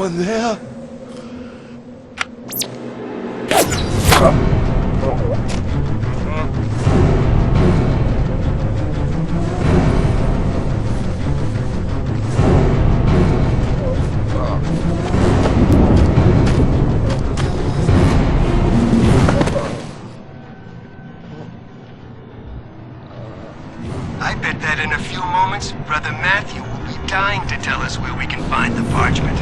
someone there? I bet that in a few moments, Brother Matthew will be dying to tell us where we can find the parchment.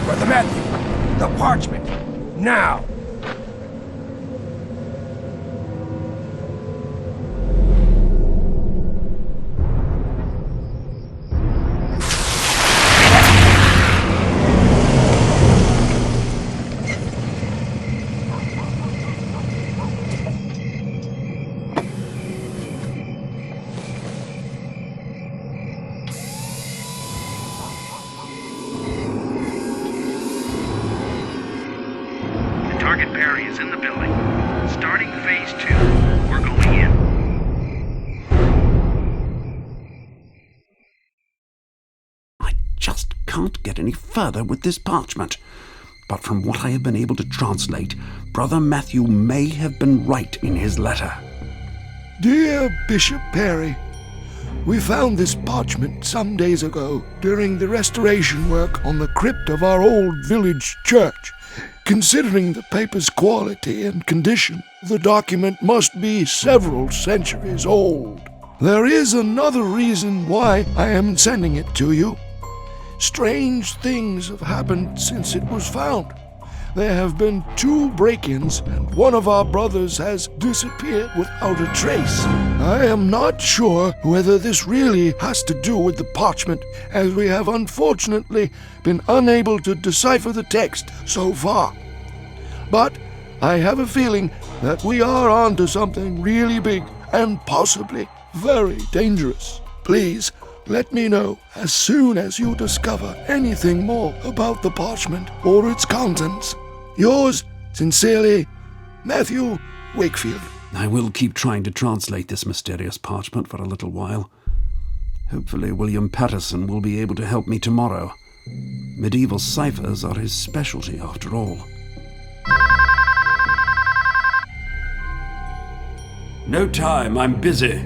Brother Matthew, the parchment, now! Target Perry is in the building. Starting phase 2. We're going in. I just can't get any further with this parchment. But from what I have been able to translate, Brother Matthew may have been right in his letter. Dear Bishop Perry, we found this parchment some days ago during the restoration work on the crypt of our old village church. Considering the paper's quality and condition, the document must be several centuries old. There is another reason why I am sending it to you. Strange things have happened since it was found. There have been 2 break-ins, and one of our brothers has disappeared without a trace. I am not sure whether this really has to do with the parchment, as we have unfortunately been unable to decipher the text so far. But I have a feeling that we are onto something really big and possibly very dangerous. Please let me know as soon as you discover anything more about the parchment or its contents. Yours sincerely, Matthew Wakefield. I will keep trying to translate this mysterious parchment for a little while. Hopefully William Patterson will be able to help me tomorrow. Medieval ciphers are his specialty, after all. No time, I'm busy.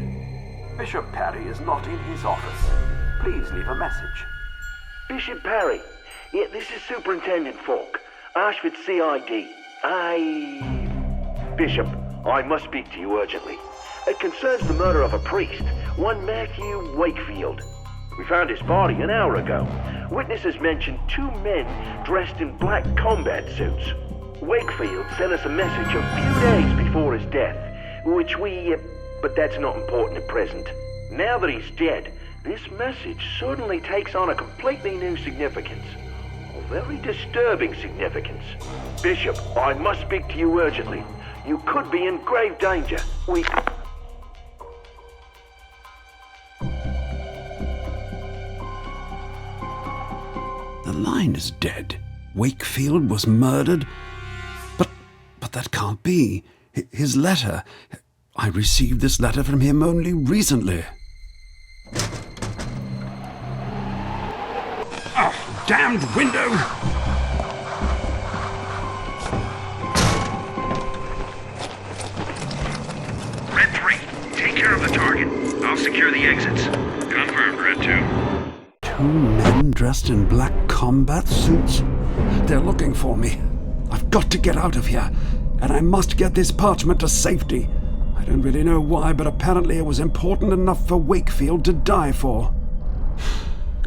Bishop Perry is not in his office. Please leave a message. Bishop Perry. Yeah, this is Superintendent Falk. Ashford CID. Bishop, I must speak to you urgently. It concerns the murder of a priest, one Matthew Wakefield. We found his body an hour ago. Witnesses mentioned 2 men dressed in black combat suits. Wakefield sent us a message a few days before his death, which but that's not important at present. Now that he's dead, this message suddenly takes on a completely new significance. A very disturbing significance. Bishop, I must speak to you urgently. You could be in grave danger. The line is dead. Wakefield was murdered? But that can't be. His letter. I received this letter from him only recently. Oh, damned window! Red 3, take care of the target. I'll secure the exits. Confirmed, Red 2. 2 men dressed in black combat suits? They're looking for me. I've got to get out of here, and I must get this parchment to safety. I don't really know why, but apparently it was important enough for Wakefield to die for.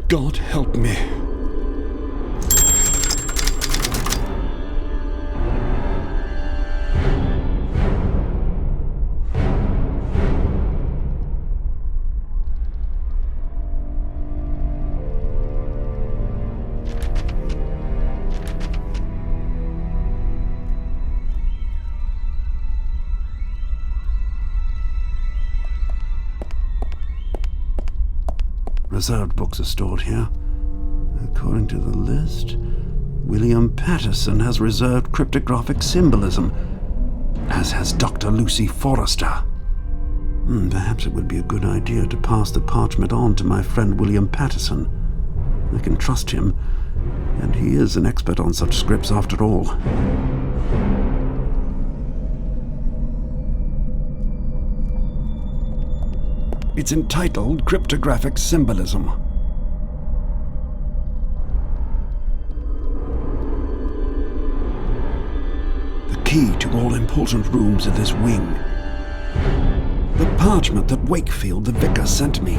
God help me. Reserved books are stored here. According to the list, William Patterson has reserved cryptographic symbolism, as has Dr. Lucy Forrester. Perhaps it would be a good idea to pass the parchment on to my friend William Patterson. I can trust him, and he is an expert on such scripts after all. It's entitled Cryptographic Symbolism. The key to all important rooms in this wing. The parchment that Wakefield, the vicar, sent me.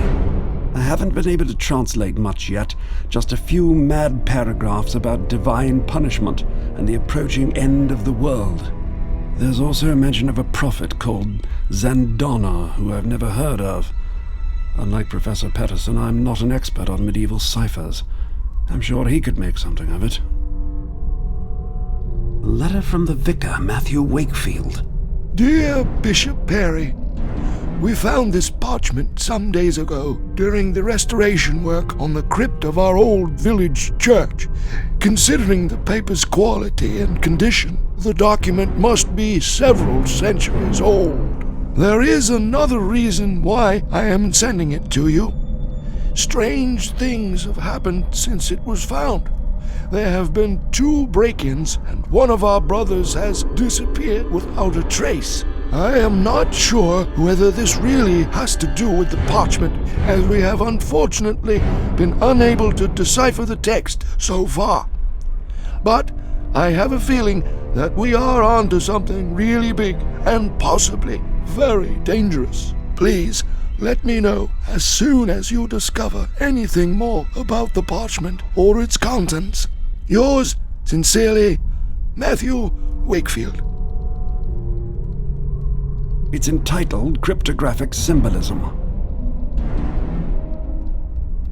I haven't been able to translate much yet, just a few mad paragraphs about divine punishment and the approaching end of the world. There's also a mention of a prophet called Zandona, who I've never heard of. Unlike Professor Patterson, I'm not an expert on medieval ciphers. I'm sure he could make something of it. A letter from the vicar, Matthew Wakefield. Dear Bishop Perry, we found this parchment some days ago during the restoration work on the crypt of our old village church. Considering the paper's quality and condition, the document must be several centuries old. There is another reason why I am sending it to you. Strange things have happened since it was found. There have been 2 break-ins, and one of our brothers has disappeared without a trace. I am not sure whether this really has to do with the parchment, as we have unfortunately been unable to decipher the text so far. But I have a feeling that we are onto something really big and possibly very dangerous. Please let me know as soon as you discover anything more about the parchment or its contents. Yours sincerely, Matthew Wakefield. It's entitled Cryptographic Symbolism.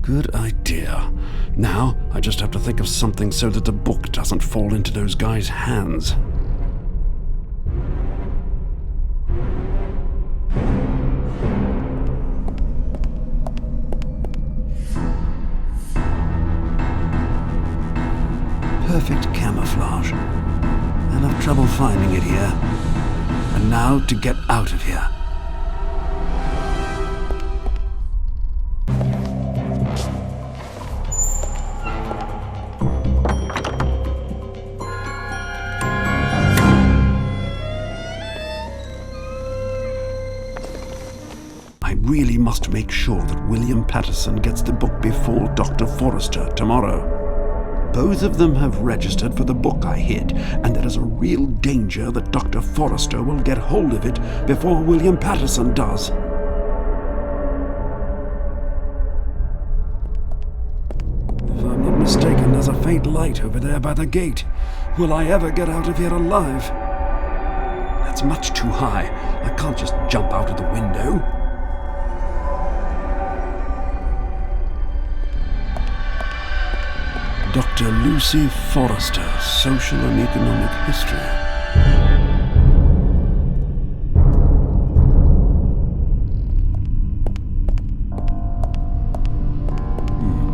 Good idea. Now, I just have to think of something so that the book doesn't fall into those guys' hands. Perfect camouflage. I'll have trouble finding it here. And now to get out of here. I really must make sure that William Patterson gets the book before Dr. Forrester tomorrow. Both of them have registered for the book I hid, and there is a real danger that Dr. Forrester will get hold of it before William Patterson does. If I'm not mistaken, there's a faint light over there by the gate. Will I ever get out of here alive? That's much too high. I can't just jump out of the window. Dr. Lucy Forrester, Social and Economic History.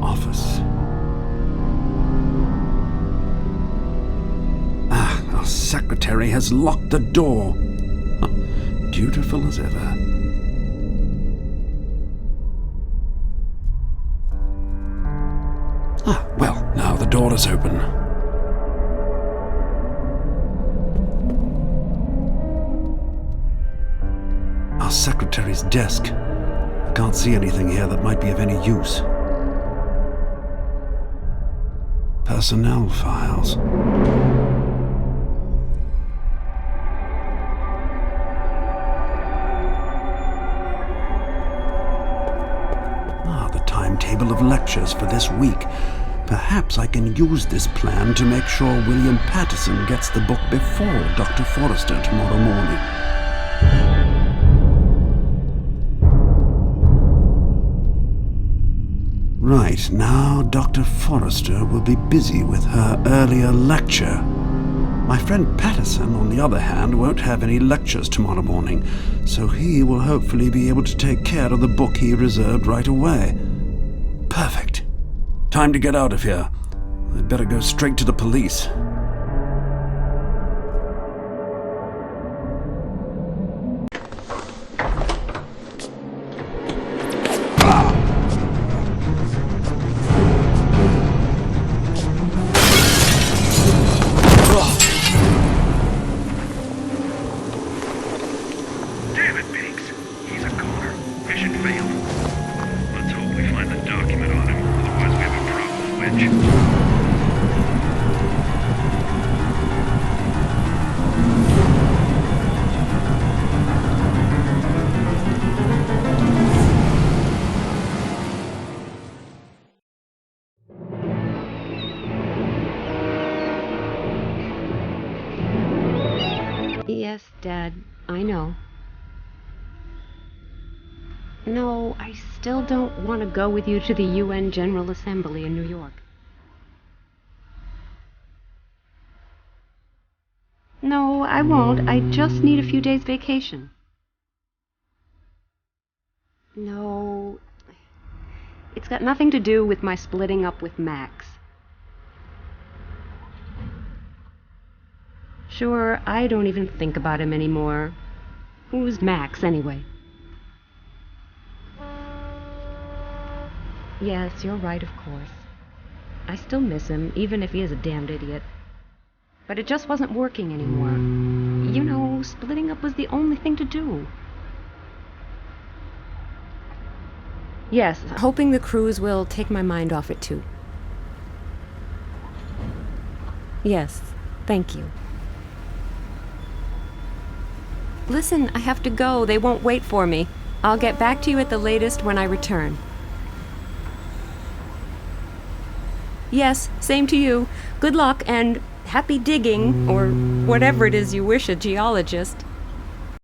Office. Our secretary has locked the door. Dutiful as ever. Well, now the door is open. Our secretary's desk. I can't see anything here that might be of any use. Personnel files. The timetable of lectures for this week. Perhaps I can use this plan to make sure William Patterson gets the book before Dr. Forrester tomorrow morning. Right, now Dr. Forrester will be busy with her earlier lecture. My friend Patterson, on the other hand, won't have any lectures tomorrow morning, so he will hopefully be able to take care of the book he reserved right away. Perfect. Time to get out of here. I'd better go straight to the police. Yes, Dad, I know. No, I still don't want to go with you to the UN General Assembly in New York. No, I won't. I just need a few days vacation. No, it's got nothing to do with my splitting up with Max. Sure, I don't even think about him anymore. Who's Max, anyway? Yes, you're right, of course. I still miss him, even if he is a damned idiot. But it just wasn't working anymore. You know, splitting up was the only thing to do. Yes, hoping the cruise will take my mind off it, too. Yes, thank you. Listen, I have to go. They won't wait for me. I'll get back to you at the latest when I return. Yes, same to you. Good luck and happy digging, or whatever it is you wish a geologist.